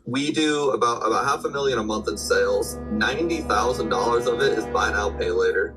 We do about half a million a month in sales. $90,000 of it is buy now, pay later.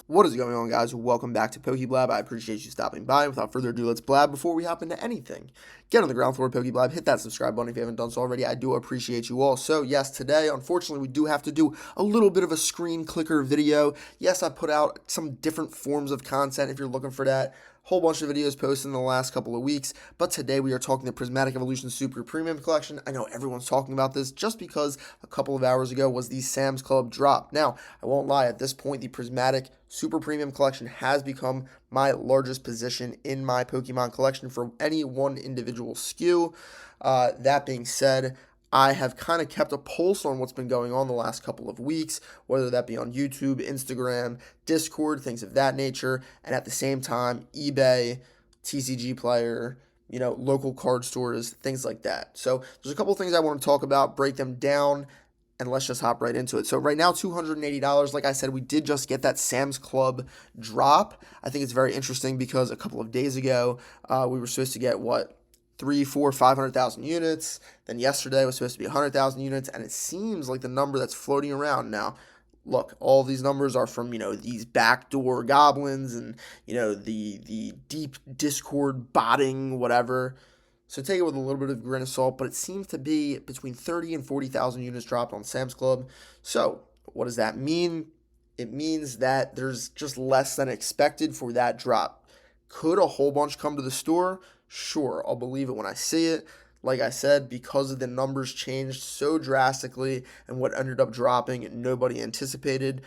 What is going on, guys? Welcome back to Blab. I appreciate you stopping by. Without further ado, let's blab before we hop into anything. Get on the ground floor of Blab. Hit that subscribe button if you haven't done so already. I do appreciate you all. So, yes, today, unfortunately, we do have to do a little bit of a screen clicker video. Yes, I put out some different forms of content if you're looking for that. Whole bunch of videos posted in the last couple of weeks, but today we are talking the Prismatic Evolution Super Premium Collection. I know everyone's talking about this just because a couple of hours ago was the Sam's Club drop. Now, I won't lie, at this point, the Prismatic Super Premium Collection has become my largest position in my Pokemon collection for any one individual SKU. That being said, I have kind of kept a pulse on what's been going on the last couple of weeks, whether that be on YouTube, Instagram, Discord, things of that nature, and at the same time, eBay, TCG Player, local card stores, things like that. So there's a couple of things I want to talk about, break them down, and let's just hop right into it. So right now, $280. Like I said, we did just get that Sam's Club drop. I think it's very interesting because a couple of days ago, we were supposed to get three, four, 500,000 units. Then yesterday was supposed to be 100,000 units, and it seems like the number that's floating around now. Look, all these numbers are from these backdoor goblins and the deep Discord botting whatever. So take it with a little bit of a grain of salt, but it seems to be between 30 and 40,000 units dropped on Sam's Club. So what does that mean? It means that there's just less than expected for that drop. Could a whole bunch come to the store? Sure, I'll believe it when I see it. Like I said, because of the numbers changed so drastically and what ended up dropping, nobody anticipated.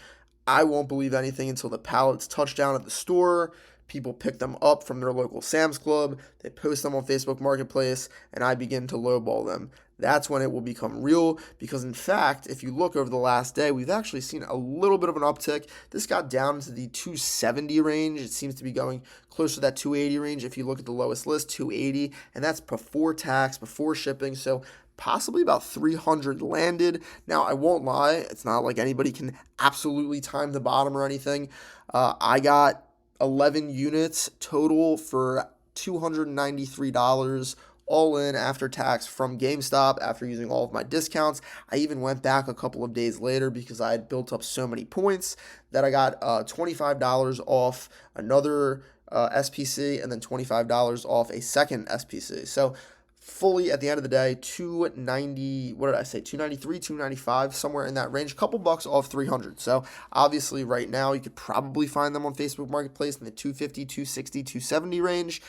I won't believe anything until the pallets touch down at the store. People pick them up from their local Sam's Club, they post them on Facebook Marketplace, and I begin to lowball them. That's when it will become real because, in fact, if you look over the last day, we've actually seen a little bit of an uptick. This got down into the 270 range. It seems to be going closer to that 280 range. If you look at the lowest list, 280, and that's before tax, before shipping. So possibly about 300 landed. Now, I won't lie, it's not like anybody can absolutely time the bottom or anything. I got 11 units total for $293 all in after tax from GameStop after using all of my discounts. I even went back a couple of days later because I had built up so many points that I got $25 off another SPC and then $25 off a second SPC. So fully at the end of the day, 290, what did I say, 293, 295, somewhere in that range, a couple bucks off 300. So obviously right now you could probably find them on Facebook Marketplace in the 250, 260, 270 range.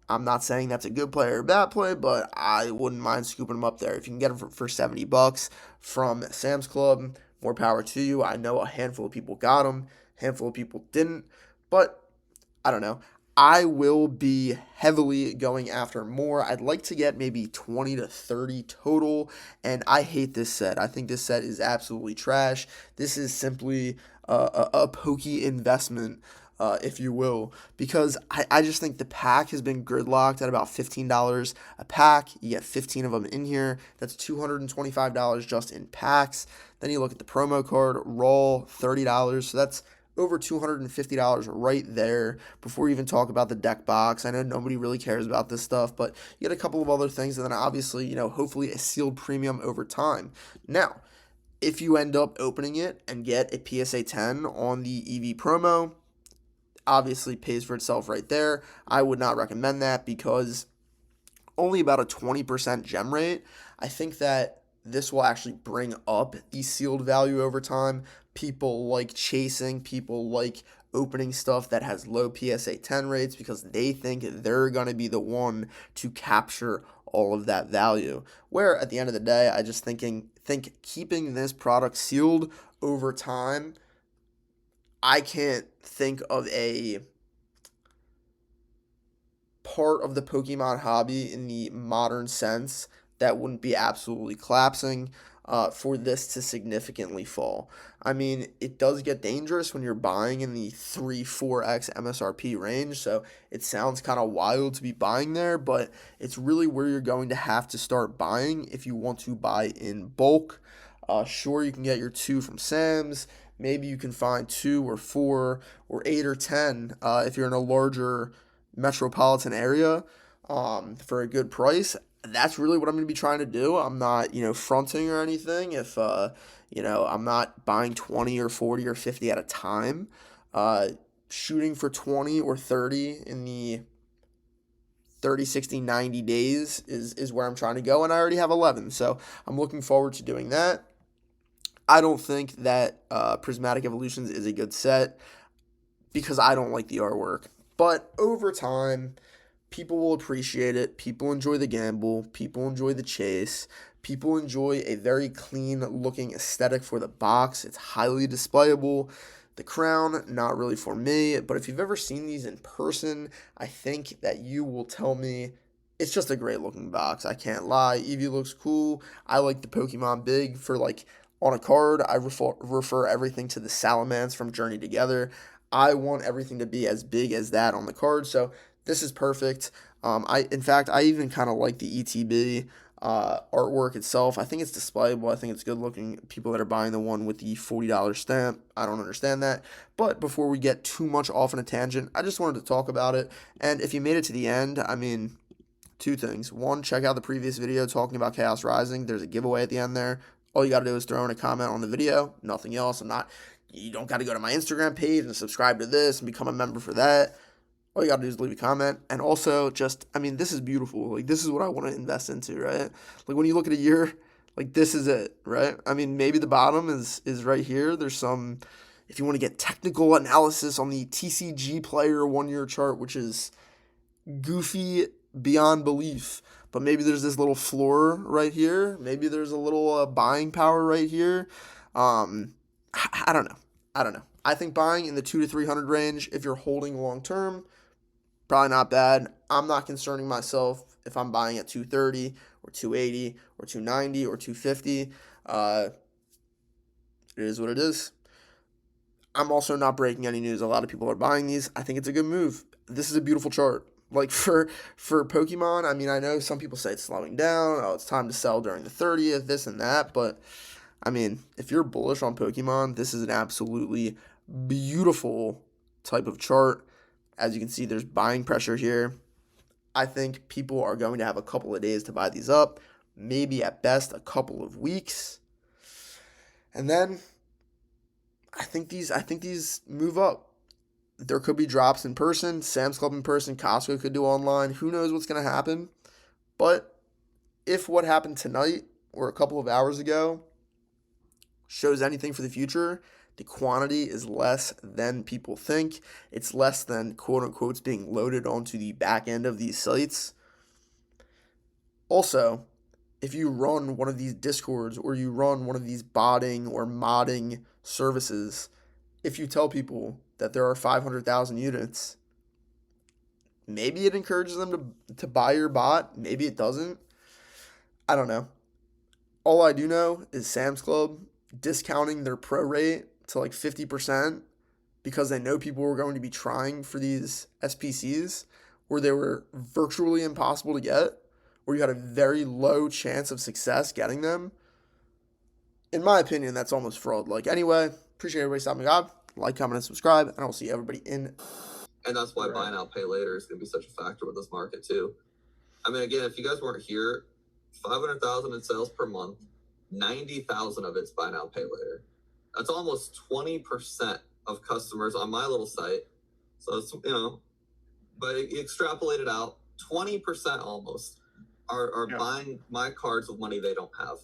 I'm not saying that's a good play or a bad play, but I wouldn't mind scooping them up there. If you can get them for 70 bucks from Sam's Club, more power to you. I know a handful of people got them, a handful of people didn't, but I don't know. I will be heavily going after more. I'd like to get maybe 20 to 30 total, and I hate this set. I think this set is absolutely trash. This is simply a pokey investment, if you will, because I just think the pack has been gridlocked at about $15 a pack. You get 15 of them in here. That's $225 just in packs. Then you look at the promo card, raw, $30. So that's over $250 right there before you even talk about the deck box. I know nobody really cares about this stuff, but you get a couple of other things, and then obviously, hopefully a sealed premium over time. Now, if you end up opening it and get a PSA 10 on the EV promo, obviously pays for itself right there. I would not recommend that because only about a 20% gem rate. I think that this will actually bring up the sealed value over time. People like chasing, people like opening stuff that has low PSA 10 rates because they think they're going to be the one to capture all of that value. Where at the end of the day, I just think keeping this product sealed over time, I can't think of a part of the Pokemon hobby in the modern sense that wouldn't be absolutely collapsing for this to significantly fall. I mean, it does get dangerous when you're buying in the 3-4x MSRP range, so it sounds kind of wild to be buying there, but it's really where you're going to have to start buying if you want to buy in bulk. Sure, you can get your 2 from Sam's. Maybe you can find 2 or 4 or 8 or 10 if you're in a larger metropolitan area for a good price. that's really what I'm going to be trying to do. I'm not, fronting or anything. If, I'm not buying 20 or 40 or 50 at a time. Uh, Shooting for 20 or 30 in the 30, 60, 90 days is where I'm trying to go. And I already have 11. So I'm looking forward to doing that. I don't think that Prismatic Evolutions is a good set because I don't like the artwork. But over time, people will appreciate it. People enjoy the gamble. People enjoy the chase. People enjoy a very clean looking aesthetic for the box. It's highly displayable. The crown, not really for me, but if you've ever seen these in person, I think that you will tell me it's just a great looking box. I can't lie. Eevee looks cool. I like the Pokemon big for like on a card. I refer everything to the Salamence from Journey Together. I want everything to be as big as that on the card. So this is perfect. In fact, I even kind of like the ETB artwork itself. I think it's displayable. I think it's good looking. People that are buying the one with the $40 stamp, I don't understand that. But before we get too much off on a tangent, I just wanted to talk about it. And if you made it to the end, I mean, two things. One, check out the previous video talking about Chaos Rising. There's a giveaway at the end there. All you got to do is throw in a comment on the video. Nothing else. You don't got to go to my Instagram page and subscribe to this and become a member for that. All you got to do is leave a comment. And also this is beautiful. Like, this is what I want to invest into, right? Like, when you look at a year, like, this is it, right? I mean, maybe the bottom is right here. There's some, if you want to get technical analysis on the TCG player 1 year chart, which is goofy beyond belief. But maybe there's this little floor right here. Maybe there's a little buying power right here. I don't know. I think buying in the 2 to 300 range, if you're holding long term, probably not bad. I'm not concerning myself if I'm buying at 230 or 280 or 290 or 250. It is what it is. I'm also not breaking any news. A lot of people are buying these. I think it's a good move. This is a beautiful chart. Like for Pokemon, I mean, I know some people say it's slowing down. Oh, it's time to sell during the 30th, this and that. But, I mean, if you're bullish on Pokemon, this is an absolutely beautiful type of chart. As you can see, there's buying pressure here. I think people are going to have a couple of days to buy these up. Maybe at best a couple of weeks. And then I think these move up. There could be drops in person, Sam's Club in person, Costco could do online. Who knows what's going to happen? But if what happened tonight or a couple of hours ago shows anything for the future, the quantity is less than people think. It's less than quote unquote being loaded onto the back end of these sites. Also, if you run one of these Discords or you run one of these botting or modding services, if you tell people that there are 500,000 units, maybe it encourages them to buy your bot. Maybe it doesn't. I don't know. All I do know is Sam's Club discounting their pro rate to like 50% because they know people were going to be trying for these SPCs where they were virtually impossible to get, where you had a very low chance of success getting them. In my opinion, that's almost fraud. Like, anyway, appreciate everybody stopping by. Like, comment, and subscribe, and I'll see everybody in. And that's why buy now, pay later is going to be such a factor with this market too. I mean, again, if you guys weren't here, 500,000 in sales per month, 90,000 of it's buy now, pay later. That's almost 20% of customers on my little site. So it's, but extrapolate it out, 20% almost are buying my cards with money they don't have.